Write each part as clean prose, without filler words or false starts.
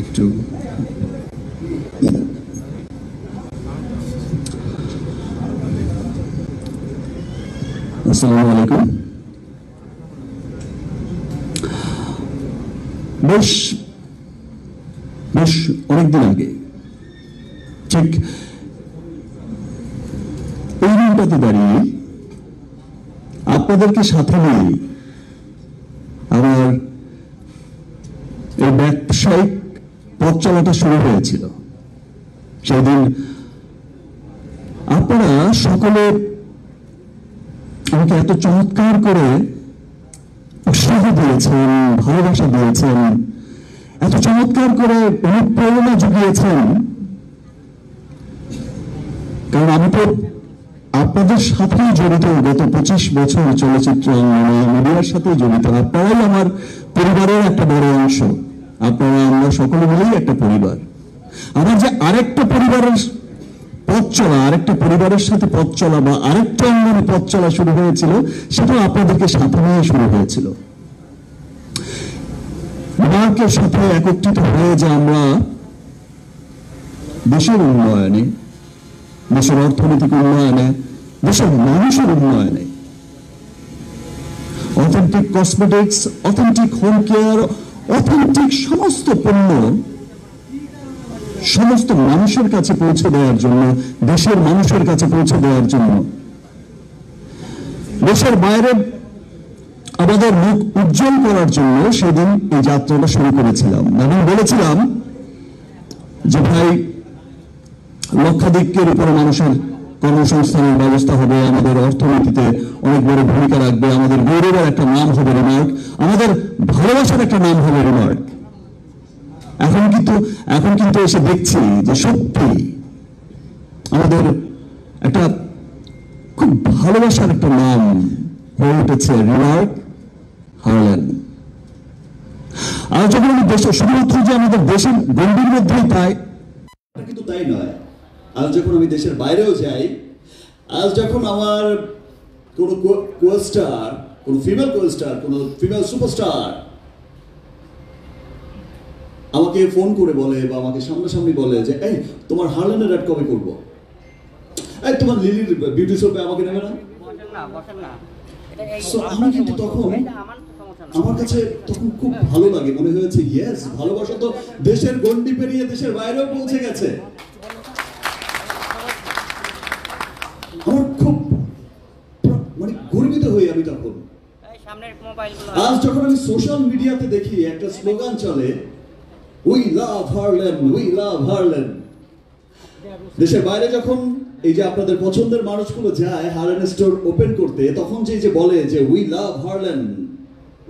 একটু আসসালামু আলাইকুম। বেশ অনেকদিন আগে ঠিক এই দিনটাতে দাঁড়িয়ে আপনাদেরকে সাথে নিয়ে আমার এই ব্যবসায়িক পথ চলাটা শুরু হয়েছিল। সেদিন আপনারা সকলে আমাকে এত চমৎকার করে উৎসাহ দিয়েছেন, ভালোবাসা দিয়েছেন, এত চমৎকার করে অনুপ্রেরণা জুগিয়েছেন, কারণ আমি তো আপনাদের সাথেই জড়িত। গত 25 বছর চলচ্চিত্র মিডিয়ার সাথে জড়িত। আপনারাই আমার পরিবারের একটা বড় অংশ। আপনারা আমরা সকলে মিলেই একটা পরিবার। আমার যে আরেকটা পরিবারের পথ চলা, আরেকটা পরিবারের সাথে পথ চলা বা আরেকটা অঙ্গনে পথ চলা শুরু হয়েছিল, সেটাও আপনাদেরকে সাথে নিয়ে শুরু হয়েছিল। মিডিয়ার সাথে একত্রিত হয়ে যে আমরা দেশের উন্নয়নে, দেশের অর্থনৈতিক উন্নয়নে, দেশের মানুষের উন্নয়নে authentic cosmetics, authentic home care, authentic সমস্ত পণ্য সমস্ত মানুষের কাছে পৌঁছে দেওয়ার জন্য, দেশের মানুষের কাছে পৌঁছে দেওয়ার জন্য, দেশের বাইরে আমাদের মুখ উজ্জ্বল করার জন্য সেদিন এই যাত্রাটা শুরু করেছিলাম। আমি বলেছিলাম যে ভাই, লক্ষাধিকের উপরে মানুষের কর্মসংস্থানের ব্যবস্থা হবে, আমাদের অর্থনীতিতে অনেক বড় ভূমিকা রাখবে, আমাদের গৌরবের একটা নাম হবে রিমার্ক, আমাদের ভালোবাসার একটা নাম হবে রিমার্ক। এখন কিন্তু এসে দেখছি যে সত্যি আমাদের একটা খুব ভালোবাসার একটা নাম হয়ে উঠেছে রিমার্ক হারল্যান্ড। আর যখন আমি দেশের, শুধুমাত্র যে আমাদের দেশের গণ্ডির মধ্যেই তাই কিন্তু তাই নয়, আজ যখন আমি দেশের বাইরেও যাই, আজ যখন আমার কোনো কোস্টার, কোনো ফিমেল কোস্টার, কোনো ফিমেল সুপারস্টার আমাকে ফোন করে বলে বা আমাকে সামনাসামনি বলে যে এই তোমার হারল্যান্ডের অ্যাড কবে করবো, এই তোমার লিলির বিউটি শপে আমাকে নেবে না? আমি কিন্তু তখন আমার কাছে তখন খুব ভালো লাগে, মনে হয়েছে ইয়েস, ভালোবাসা তো দেশের গণ্ডি পেরিয়ে দেশের বাইরেও পৌঁছে গেছে। আমার খুব মানে গর্বিত হই আমি তখন। আজ যখন আমি সোশ্যাল মিডিয়াতে দেখি একটা স্লোগান চলে, we love Harland, we love Harland. দেশের বাইরে যখন এই যে আপনাদের পছন্দের মানুষগুলো যায় হারল্যান্ড স্টোর ওপেন করতে, তখন যে বলে যে উই লাভ হারল্যান্ড,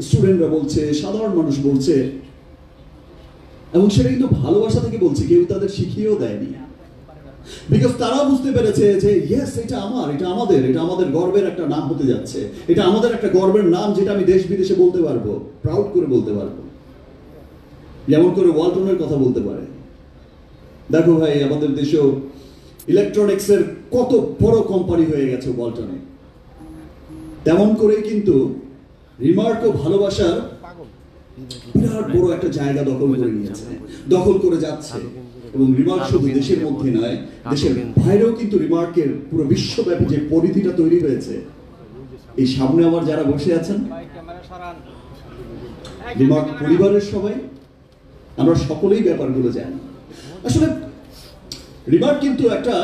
স্টুডেন্টরা বলছে, সাধারণ মানুষ বলছে, এবং সেটা কিন্তু ভালোবাসা থেকে বলছে, কেউ তাদের শিখিয়েও দেয়নি। বিকজ তারা বুঝতে পেরেছে যে ইয়েস, এটা আমার, এটা আমাদের, এটা আমাদের গর্বের একটা নাম হতে যাচ্ছে, এটা আমাদের একটা গর্বের নাম, যেটা আমি দেশ বিদেশে বলতে পারবো, প্রাউড করে বলতে পারবো, যেমন করে ওয়ালটনের কথা বলতে পারে। দেখো ভাই, আমাদের দেশেও ইলেকট্রনিক্সের কত বড় কোম্পানি হয়ে গেছে ওয়ালটনে, তেমন করে কিন্তু রিমার্কও ভালোবাসার বিরাট বড় একটা জায়গা দখল করে নিয়েছে, দখল করে যাচ্ছে। এবং রিমার্ক শুধু দেশের মধ্যে নয়, দেশের বাইরেও কিন্তু রিমার্কের পুরো বিশ্বব্যাপী যে পরিধিটা তৈরি হয়েছে, এই সামনে আমার যারা বসে আছেন রিমার্ক পরিবারের সবাই, আমরা সকলেই ব্যাপারগুলো জানি। আসলে রিমার্ক কিন্তু একটা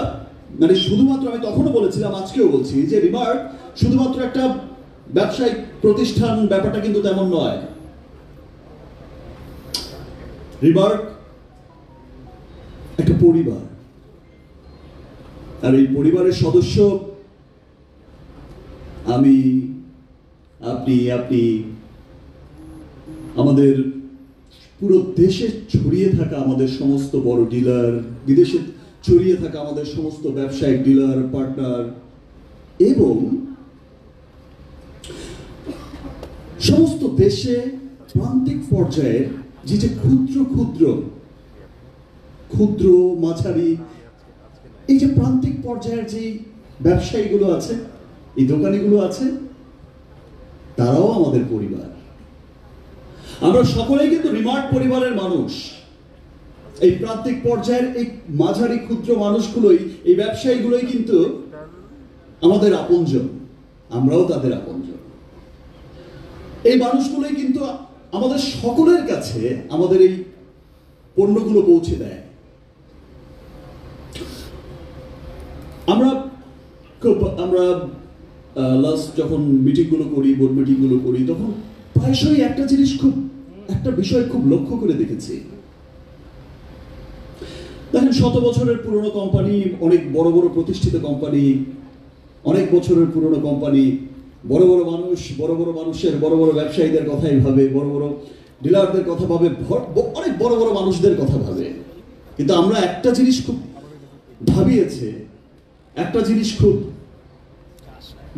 মানে শুধুমাত্র, আমি তখনও বলেছিলাম, আজকেও বলছি, যে রিমার্ক শুধুমাত্র একটা ব্যবসায়িক প্রতিষ্ঠান, ব্যাপারটা কিন্তু তেমন নয়। রিমার্ক একটা পরিবার, আর এই পরিবারের সদস্য আমি, আপনি, আমাদের পুরো দেশে ছড়িয়ে থাকা আমাদের সমস্ত বড় ডিলার, বিদেশে ছড়িয়ে থাকা আমাদের সমস্ত ব্যবসায়িক ডিলার পার্টনার, এবং সমস্ত দেশে প্রান্তিক পর্যায়ে যে ক্ষুদ্র মাঝারি এই যে প্রান্তিক পর্যায়ের যে ব্যবসায়ীগুলো আছে, এই দোকানিগুলো আছে, তারাও আমাদের পরিবার। আমরা সকলেই কিন্তু রিমার্ক পরিবারের মানুষ। এই প্রান্তিক পর্যায়ের এই মাঝারি ক্ষুদ্র মানুষগুলোই, এই ব্যবসায়ীগুলোই কিন্তু আমাদের আপনজন, আমরাও তাদের আপনজন। এই মানুষগুলোই কিন্তু আমাদের সকলের কাছে আমাদের এই পণ্যগুলো পৌঁছে দেয়। আমরা লাস্ট যখন মিটিংগুলো করি, বোর্ড মিটিংগুলো করি, তখন প্রায়শই একটা বিষয় খুব লক্ষ্য করে দেখেছি। দেখেন, 100 বছরের পুরনো কোম্পানি, অনেক বড় বড় প্রতিষ্ঠিত কোম্পানি, অনেক বছরের পুরনো কোম্পানি, বড় বড় মানুষের বড় বড় ব্যবসায়ীদের কথাই ভাবে, বড় বড় ডিলারদের কথা ভাবে, অনেক বড় বড় মানুষদের কথা ভাবে। কিন্তু আমরা একটা জিনিস খুব ভাবিয়েছে, একটা জিনিস খুব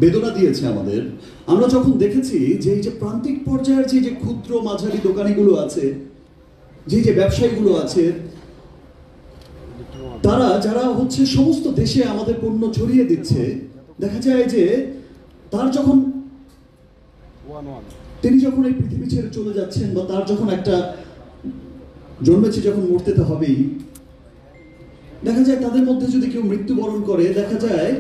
বেদনা দিয়েছে আমাদের। আমরা যখন দেখেছি যে এই যে প্রান্তিক পর্যায়ের যে ক্ষুদ্র মাঝারি দোকানিগুলো আছে, যে ব্যবসায়ীগুলো আছে, তারা যারা হচ্ছে সমস্ত দেশে আমাদের পণ্য ছড়িয়ে দিচ্ছে, দেখা যায় যে তিনি যখন এই পৃথিবী ছেড়ে চলে যাচ্ছেন, বা তার যখন একটা জন্মেছে, যখন মরতে তো হবেই, দেখা যায় তাদের মধ্যে যদি কেউ মৃত্যুবরণ করে, দেখা যায়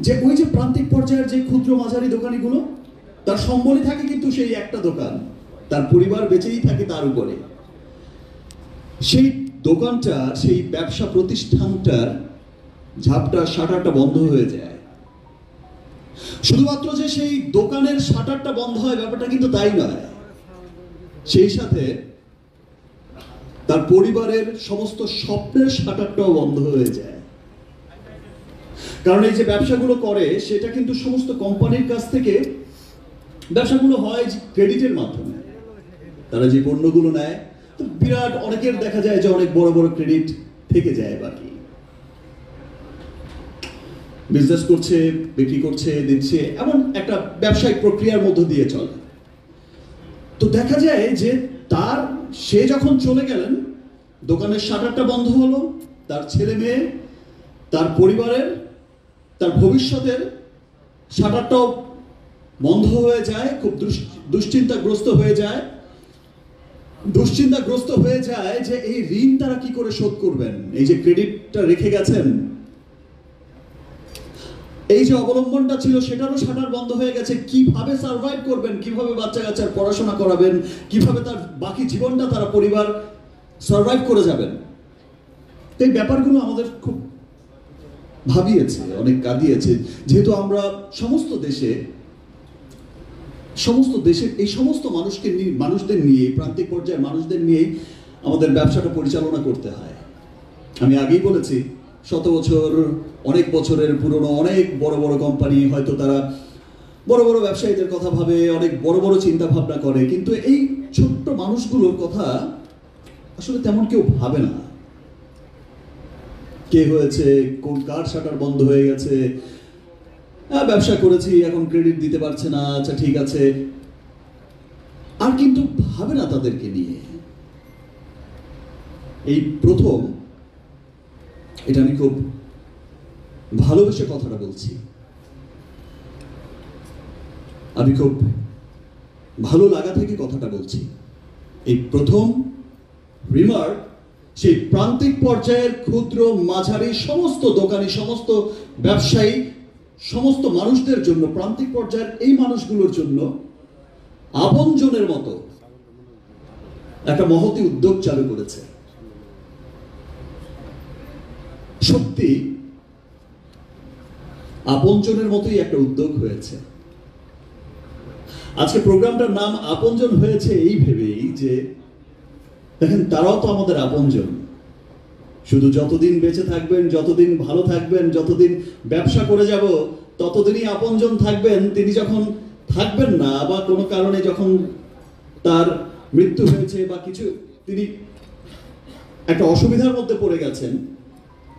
যে ওই যে প্রান্তিক পর্যায়ের যে ক্ষুদ্র মাঝারি দোকানিগুলো, তার সম্বলই থাকে কিন্তু সেই একটা দোকান, তার পরিবার বেঁচেই থাকে তার উপরে। সেই দোকানটার, সেই ব্যবসা প্রতিষ্ঠানটার শাটারটা বন্ধ হয়ে যায়। শুধুমাত্র যে সেই দোকানের শাটারটা বন্ধ হয়, ব্যাপারটা কিন্তু তাই নয়, সেই সাথে তার পরিবারের সমস্ত স্বপ্নের শাটারটাও বন্ধ হয়ে যায়। কারণ এই যে ব্যবসাগুলো করে, সেটা কিন্তু সমস্ত কোম্পানির কাছ থেকে ব্যবসাগুলো হয় ক্রেডিটের মাধ্যমে। তারা যে পণ্যগুলো নেয়, তো বিরাট অনেকের দেখা যায় যে অনেক বড় বড় ক্রেডিট থেকে যায়, বাকি বিজনেস করছে, বিক্রি করছে, দিচ্ছে, এমন একটা ব্যবসায়িক প্রক্রিয়ার মধ্য দিয়ে চলে। তো দেখা যায় যে সে যখন চলে গেলেন, দোকানের শাটারটা বন্ধ হলো, তার ছেলে মেয়ে, তার পরিবারের, তার ভবিষ্যতের শাটারটাও বন্ধ হয়ে যায়। খুব দুশ্চিন্তাগ্রস্ত হয়ে যায় যে এই ঋণ তারা কি করে শোধ করবেন, এই যে ক্রেডিটটা রেখে গেছেন, এই যে অবলম্বনটা ছিল, সেটারও শাটার বন্ধ হয়ে গেছে। কিভাবে সার্ভাইভ করবেন, কিভাবে বাচ্চা কাচ্চার পড়াশোনা করাবেন, কিভাবে তার বাকি জীবনটা তারা পরিবার সার্ভাইভ করে যাবেন। এই ব্যাপারগুলো আমাদের খুব ভাবিয়েছে, অনেক কাঁদিয়েছে। যেহেতু আমরা সমস্ত দেশের এই সমস্ত মানুষদের নিয়ে, প্রান্তিক পর্যায়ের মানুষদের নিয়েই আমাদের ব্যবসাটা পরিচালনা করতে হয়। আমি আগেই বলেছি, 100 বছর, অনেক বছরের পুরনো অনেক বড় বড় কোম্পানি, হয়তো তারা বড় বড় ব্যবসায়ীদের কথা ভাবে, অনেক বড় বড় চিন্তা ভাবনা করে, কিন্তু এই ছোট্ট মানুষগুলোর কথা আসলে তেমন কেউ ভাবে না। কে হয়েছে, কার শাটার বন্ধ হয়ে গেছে, ব্যবসা করেছি, এখন ক্রেডিট দিতে পারছে না, আচ্ছা ঠিক আছে, আর কিন্তু ভাবে না তাদেরকে নিয়ে। এই প্রথম, এটা আমি খুব ভালোবেসে কথাটা বলছি, আমি খুব ভালো লাগা থেকে কথাটা বলছি। এই প্রথম রিমার্ক সেই প্রান্তিক পর্যায়ের ক্ষুদ্র মাঝারি সমস্ত দোকানি, সমস্ত ব্যবসায়ী, সমস্ত মানুষদের জন্য, প্রান্তিক পর্যায়ের এই মানুষগুলোর জন্য আপনজনের মতো একটা মহতি উদ্যোগ চালু করেছে। সত্যি আপনজনের মতোই একটা উদ্যোগ হয়েছে। আজকে প্রোগ্রামটার নাম আপনজন হয়েছে এই ভেবেই যে দেখেন, তারাও তো আমাদের আপনজন। শুধু যতদিন বেঁচে থাকবেন, যতদিন ভালো থাকবেন, যতদিন ব্যবসা করে যাব, ততদিনই আপনজন থাকবেন। তিনি যখন থাকবেন না, বা কোনো কারণে যখন তার মৃত্যু হয়েছে, বা কিছু তিনি একটা অসুবিধার মধ্যে পড়ে গেছেন,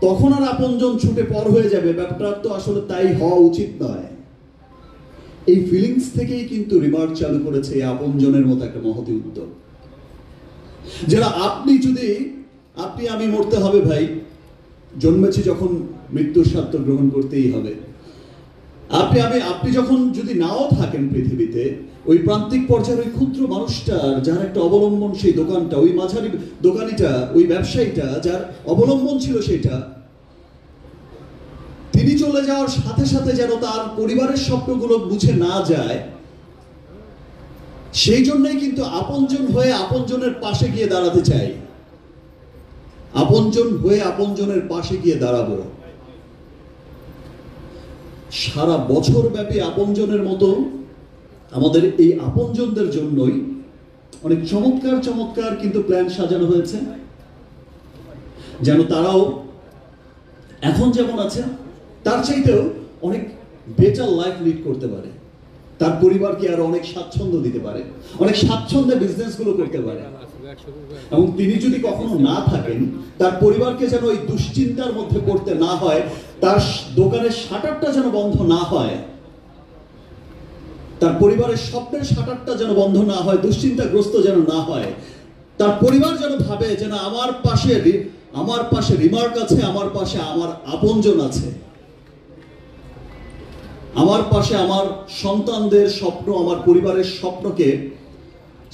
তখন আর আপনজন ছুটে পর হয়ে যাবে। ব্যাপারটা তো আসলে তাই হওয়া উচিত নয়। এই ফিলিংস থেকেই কিন্তু রিমার্ক চালু করেছে এই আপনজনের মতো একটা মহতি উদ্যোগ। যারা আপনি আমি মরতে হবে ভাই, জন্মেছি যখন মৃত্যুর স্বাদ গ্রহণ করতেই হবে। আপনি যখন যদি নাও থাকেন পৃথিবীতে, ওই প্রান্তিক পর্যায়ের ওই ক্ষুদ্র মানুষটার যার একটা অবলম্বন, সেই দোকানটা, ওই মাঝারি দোকানিটা, ওই ব্যবসায়ীটা যার অবলম্বন ছিল সেটা, তিনি চলে যাওয়ার সাথে সাথে যেন তার পরিবারের স্বপ্নগুলো মুছে না যায়, সেই জন্যই কিন্তু আপনজন হয়ে আপনজনের পাশে গিয়ে দাঁড়াতে চাই। আপনজন হয়ে আপনজনের পাশে গিয়ে দাঁড়াবো। সারা বছর ব্যাপী আপনজনের মতো আমাদের এই আপনজনদের জন্যই অনেক চমৎকার চমৎকার কিন্তু প্ল্যান সাজানো হয়েছে, যেন তারাও এখন যেমন আছে তার চাইতেও অনেক বেটার লাইফ লিড করতে পারে, তার পরিবারকে আরো অনেক স্বাচ্ছন্দ্য দিতে পারে, অনেক স্বাচ্ছন্দ্যে বিজনেসগুলো করতে পারে। এবং তিনি যদি কখনো না থাকেন, তার পরিবারকে যেন ওই দুশ্চিন্তার মধ্যে পড়তে না হয়, তার দোকানের শাটারটা যেন বন্ধ না হয়, তার পরিবারের স্বপ্নের শাটারটা যেন বন্ধ না হয়, দুশ্চিন্তাগ্রস্ত যেন না হয়। তার পরিবার যেন ভাবে যেন আমার পাশে রিমার্ক আছে, আমার পাশে আমার আপনজন আছে, আমার পাশে আমার সন্তানদের স্বপ্ন, আমার পরিবারের স্বপ্নকে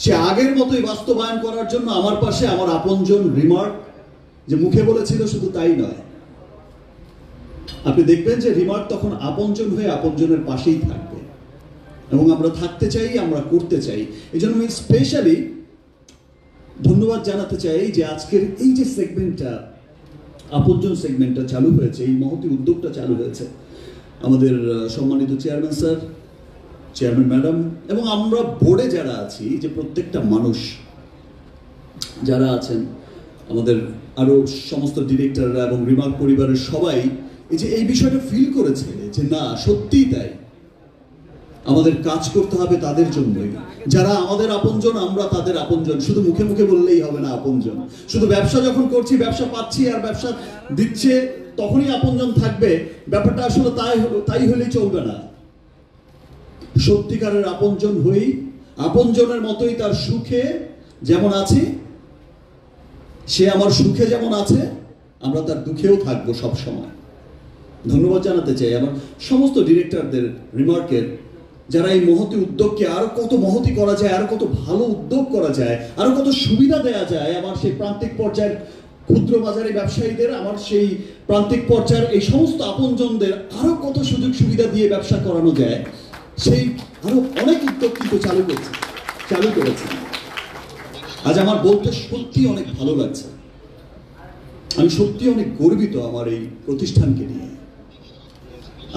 সে আগের মতোই বাস্তবায়ন করার জন্য আমার পাশে আমার আপনজন রিমার্ক যে মুখে বলেছিল শুধু তাই নয়, আপনি দেখবেন যে রিমার্ক তখন আপনজন হয়ে আপনজনের পাশেই থাকবে। এবং আমরা থাকতে চাই, আমরা করতে চাই। এই জন্য আমি স্পেশালি ধন্যবাদ জানাতে চাই যে আজকের এই যে সেগমেন্টটা, আপনজন সেগমেন্টটা চালু হয়েছে, এই মহতি উদ্যোগটা চালু হয়েছে, আমাদের সম্মানিত চেয়ারম্যান স্যার, চেয়ারম্যান ম্যাডাম এবং আমরা বোর্ডে যারা আছি, যে প্রত্যেকটা মানুষ যারা আছেন, আমাদের আরো সমস্ত ডিরেক্টররা এবং রিমার্ক পরিবারের সবাই এই বিষয়টা ফিল করেছে যে না, সত্যিই তাই, আমাদের কাজ করতে হবে তাদের জন্যই, যারা আমাদের আপনজন, আমরা তাদের আপনজন। শুধু মুখে মুখে বললেই হবে না আপনজন, শুধু ব্যবসা যখন করছি, ব্যবসা পাচ্ছি আর ব্যবসা দিচ্ছে তখনই আপনজন থাকবে, ব্যাপারটা আসলে তাই হলেই চলবে না। সত্যিকারের আপনজন হই, আপনজনের মতোই তার সুখে যেমন আছি, সে আমার সুখে যেমন আছে, আমরা তার দুঃখেও থাকবো সব সময়। ধন্যবাদ জানাতে চাই আমার সমস্ত ডিরেক্টরদের, রিমার্কের, যারা এই মহতি উদ্যোগকে আরো কত মহতি করা যায়, আরো কত ভালো উদ্যোগ করা যায়, আরো কত সুবিধা দেয়া যায় আমার সেই প্রান্তিক পর্যায়ের ক্ষুদ্র বাজারি ব্যবসায়ীদের, আমার সেই প্রান্তিক পর্যায়ের এই সমস্ত আপনজনদের আরো কত সুযোগ সুবিধা দিয়ে ব্যবসা করানো যায়, সেই আরো অনেক উদ্যোগ কিন্তু চালু করেছে। আজ আমার বলতে সত্যি অনেক ভালো লাগছে, আমি সত্যি অনেক গর্বিত আমার এই প্রতিষ্ঠানকে নিয়ে,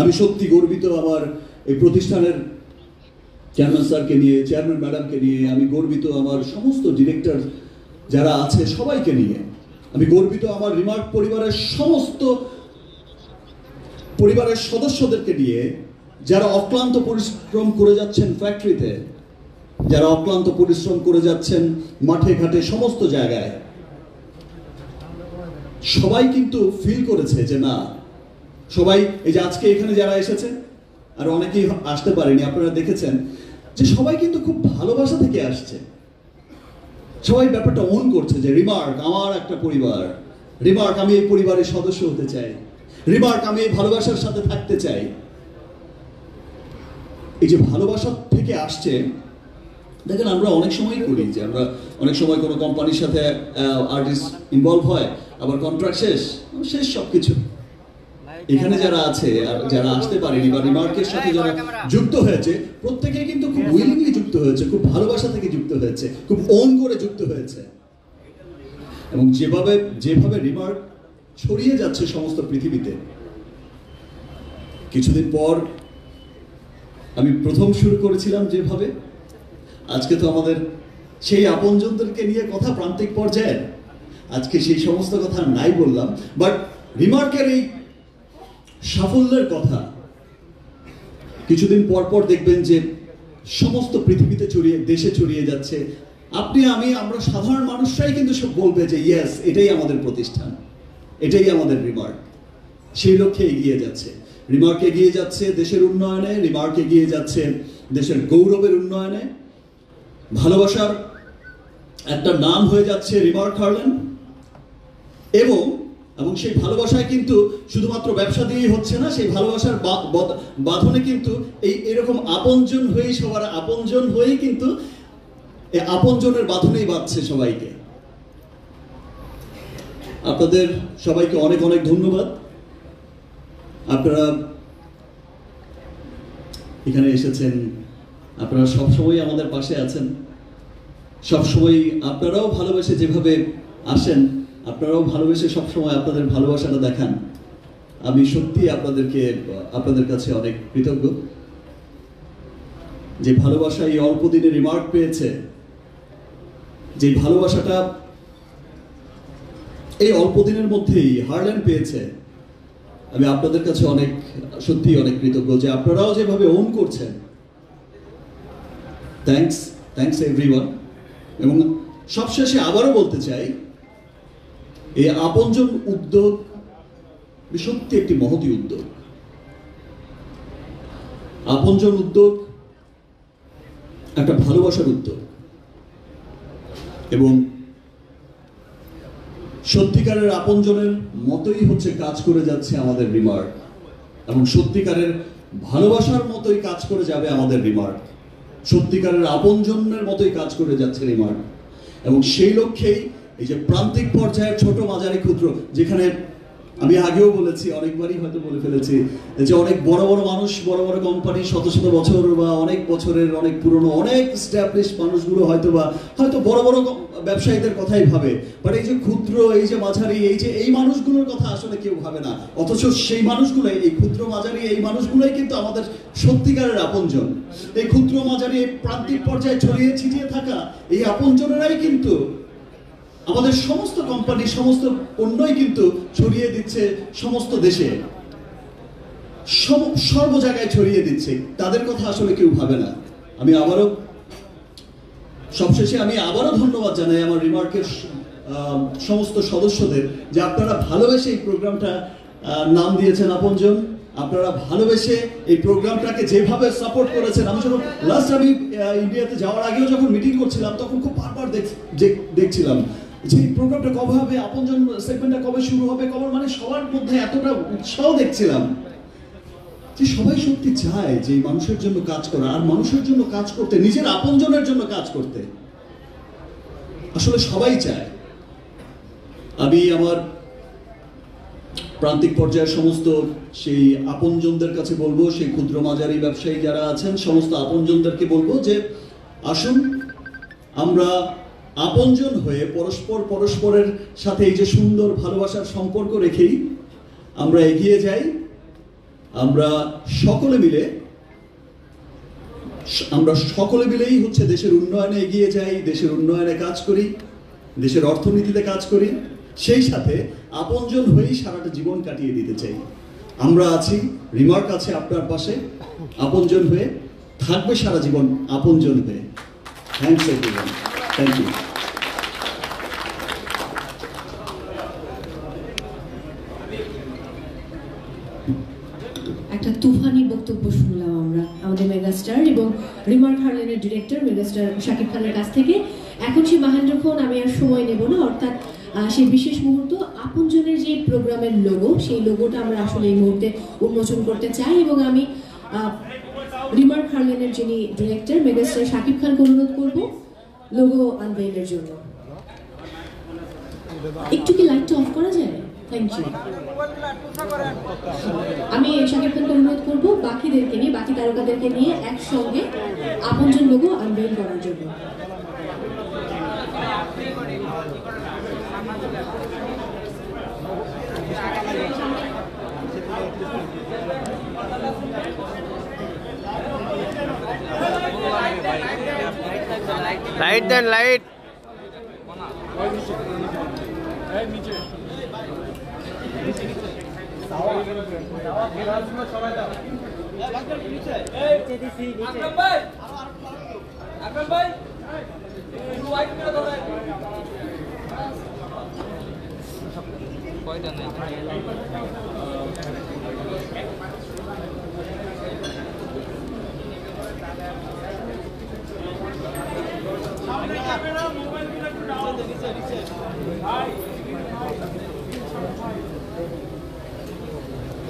আমি সত্যি গর্বিত আমার এই প্রতিষ্ঠানের চেয়ারম্যান স্যারকে নিয়ে, চেয়ারম্যান ম্যাডামকে নিয়ে, আমি গর্বিত আমার সমস্ত ডিরেক্টর যারা আছে সবাইকে নিয়ে, আমি গর্বিত আমার রিমার্ক পরিবারের সমস্ত পরিবারের সদস্যদেরকে নিয়ে, যারা অক্লান্ত পরিশ্রম করে যাচ্ছেন ফ্যাক্টরিতে, যারা অক্লান্ত পরিশ্রম করে যাচ্ছেন মাঠে ঘাটে সমস্ত জায়গায়। সবাই কিন্তু ফিল করেছে যে না, সবাই এই যে আজকে এখানে যারা এসেছে আর অনেকেই আসতে পারেনি, আপনারা দেখেছেন যে সবাই কিন্তু খুব ভালোবাসা থেকে আসছে। সবাই ব্যাপারটা অন করছে যে রিমার্ক আমার একটা পরিবার, রিমার্ক আমি এই পরিবারের সদস্য হতে চাই, রিমার্ক আমি এই ভালোবাসার সাথে থাকতে চাই। এই যে ভালোবাসা থেকে আসছে, দেখেন আমরা অনেক সময় করি যে আমরা অনেক সময় কোনো কোম্পানির সাথে আর্টিস্ট ইনভলভ হয়, আবার কন্ট্রাক্ট শেষ সবকিছু। এখানে যারা আছে আর যারা আসতে পারেনি বা রিমার্কের সাথে যারা যুক্ত হয়েছে, প্রত্যেকেই কিন্তু খুব উইলিংলি যুক্ত হয়েছে, খুব ভালোবাসা থেকে যুক্ত হয়েছে, খুব ওন করে যুক্ত হয়েছে। এবং যেভাবে রিমার্ক ছড়িয়ে যাচ্ছে সমস্ত পৃথিবীতে, কিছুদিন পর আমি প্রথম শুরু করেছিলাম যেভাবে, আজকে তো আমাদের সেই আপনজনদেরকে নিয়ে কথা প্রান্তিক পর্যায়ে, আজকে সেই সমস্ত কথা নাই বললাম, বাট রিমার্কের এই সাফল্যের কথা কিছুদিন পর পর দেখবেন যে সমস্ত পৃথিবীতে দেশে ছড়িয়ে যাচ্ছে। আপনি আমি আমরা সাধারণ মানুষরাই কিন্তু সব বলবে যে ইয়েস, এটাই আমাদের প্রতিষ্ঠান, এটাই আমাদের রিমার্ক। সেই লক্ষ্যে এগিয়ে যাচ্ছে রিমার্ক, এগিয়ে যাচ্ছে দেশের উন্নয়নে, রিমার্ক এগিয়ে যাচ্ছে দেশের গৌরবের উন্নয়নে। ভালোবাসার একটা নাম হয়ে যাচ্ছে রিমার্ক হার্লেন। এবং এবং সেই ভালোবাসায় কিন্তু শুধুমাত্র ব্যবসা দিয়েই হচ্ছে না, সেই ভালোবাসার বাঁধনে কিন্তু এরকম আপনজন হয়েই সবার আপনজন হয়েই কিন্তু এই আপনজনের বাঁধনেই বাঁধছে সবাইকে। আপনাদের সবাইকে অনেক অনেক ধন্যবাদ। আপনারা এখানে এসেছেন, আপনারা সবসময় আমাদের পাশে আছেন, সবসময় আপনারাও ভালোবেসে যেভাবে আসেন, আপনারাও ভালোবেসে সবসময় আপনাদের ভালোবাসাটা দেখান। আমি সত্যি আপনাদের কাছে অনেক কৃতজ্ঞ যে ভালোবাসা এই অল্প দিনে রিমার্ক পেয়েছে, যে ভালোবাসাটা এই অল্প দিনের মধ্যেই হারল্যান্ড পেয়েছে। আমি আপনাদের কাছে সত্যি অনেক কৃতজ্ঞ যে আপনারাও যেভাবে ওন করছেন। Thanks everyone. এবং সবশেষে আবারও বলতে চাই, এই আপনজন উদ্যোগ সত্যি একটি মহতী উদ্যোগ। আপনজন উদ্যোগ একটা ভালোবাসার উদ্যোগ এবং সত্যিকারের আপনজনের মতোই হচ্ছে কাজ করে যাচ্ছে আমাদের রিমার্ক, এবং সত্যিকারের ভালোবাসার মতোই কাজ করে যাবে আমাদের রিমার্ক, সত্যিকারের আপনজনের মতোই কাজ করে যাচ্ছে রিমার্ক। এবং সেই লক্ষ্যেই এই যে প্রান্তিক পর্যায়ের ছোট মাঝারি ক্ষুদ্র, যেখানে আমি আগেও বলেছি, অনেকবারই হয়তো বলে ফেলেছি, যে অনেক বড় বড় মানুষ, বড় বড় কোম্পানি, শত শত বছর বা অনেক বছরের অনেক পুরনো অনেক এস্টাবলিশ মানুষগুলো হয়তো বড় বড় ব্যবসায়ীদের কথাই ভাবে, বাট এই যে ক্ষুদ্র, এই যে মাঝারি, এই মানুষগুলোর কথা আসলে কেউ ভাবে না। অথচ সেই মানুষগুলোই, এই ক্ষুদ্র মাঝারি এই মানুষগুলোই কিন্তু আমাদের সত্যিকারের আপনজন। এই ক্ষুদ্র মাঝারি এই প্রান্তিক পর্যায়ে ছড়িয়ে ছিটিয়ে থাকা এই আপনজনেরাই কিন্তু আমাদের সমস্ত কোম্পানি, সমস্ত পণ্যই কিন্তু ছড়িয়ে দিচ্ছে সমস্ত দেশে, সর্ব জায়গায় ছড়িয়ে দিচ্ছে। তাদের কথা আসলে কেউ ভাবে না। সবশেষে আমি আবারও ধন্যবাদ জানাই আমার রিমার্কের সমস্ত সদস্যদের, যে আপনারা ভালোবেসে এই প্রোগ্রামটা নাম দিয়েছেন আপনজন। আপনারা ভালোবেসে এই প্রোগ্রামটাকে যেভাবে সাপোর্ট করেছেন। আমি ইন্ডিয়াতে যাওয়ার আগেও যখন মিটিং করছিলাম, তখন খুব বারবার দেখছিলাম যে এই প্রোগ্রামটা কবে হবে, আপনজন সেগমেন্টটা কবে শুরু হবে, মানে সবার মধ্যে এতটা উৎসাহ দেখছিলাম যে সবাই সত্যি চায় যে মানুষের জন্য কাজ করা, আর মানুষের জন্য কাজ করতে, নিজের আপনজনের জন্য কাজ করতে আসলে সবাই চায়। আমি আমার প্রান্তিক পর্যায়ের সমস্ত সেই আপনজনদের কাছে বলবো, সেই ক্ষুদ্র মাঝারি ব্যবসায়ী যারা আছেন, সমস্ত আপনজনদেরকে বলবো যে আসুন আমরা আপনজন হয়ে পরস্পরের সাথে এই যে সুন্দর ভালোবাসার সম্পর্ক রেখেই আমরা এগিয়ে যাই। আমরা সকলে মিলেই হচ্ছে দেশের উন্নয়নে এগিয়ে যাই, দেশের উন্নয়নে কাজ করি, দেশের অর্থনীতিতে কাজ করি, সেই সাথে আপনজন হয়েই সারাটা জীবন কাটিয়ে দিতে চাই। আমরা আছি, রিমার্ক আছে আপনার পাশে, আপনজন হয়ে থাকবে সারা জীবন, আপনজন হয়ে। Thanks everyone, thank you. একটা তুফানি বক্তব্য শুনলাম আমরা আমাদের মেগাস্টার এবং রিমার্ক হারল্যান্ডের ডিরেক্টর মেগাস্টার শাকিব খানের কাছ থেকে। এখন সেই মাহেন্দ্রক্ষণ আমি আর সময় নেব না, অর্থাৎ সেই বিশেষ মুহূর্ত আপনজনের যে প্রোগ্রামের লোগো, সেই লোগোটা আমরা আসলে এই মুহূর্তে উন্মোচন করতে চাই। এবং আমি রিমার্ক হারল্যান্ডের যিনি ডিরেক্টর মেগাস্টার শাকিব খানকে অনুরোধ করব লোগো আনভেইলের জন্য। একটু কি লাইটটা অফ করা যায়? Thank you. আমি শাকিব খানকে অনুরোধ করবো বাকিদেরকে নিয়ে, বাকি তারকাদেরকে নিয়ে একসঙ্গে আপনজন লোগো আনভেইল করার জন্য। লাইট দেন, লাইট। মোবাইল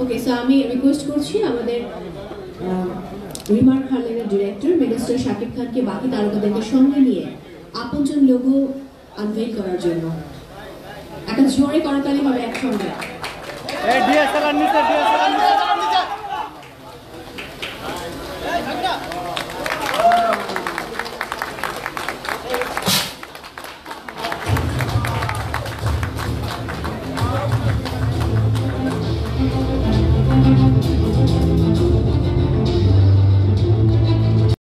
ওকে, সো আমি রিকোয়েস্ট করছি আমাদের রিমার্ক হার্লেনের ডিরেক্টর মেগাস্টার শাকিব খানকে বাকি তারকাদেরকে সঙ্গে নিয়ে আপনজন লোগো আনভেইল করার জন্য একটা জোরে করতালি হবে একসঙ্গে। ডিএসএলআর নিচে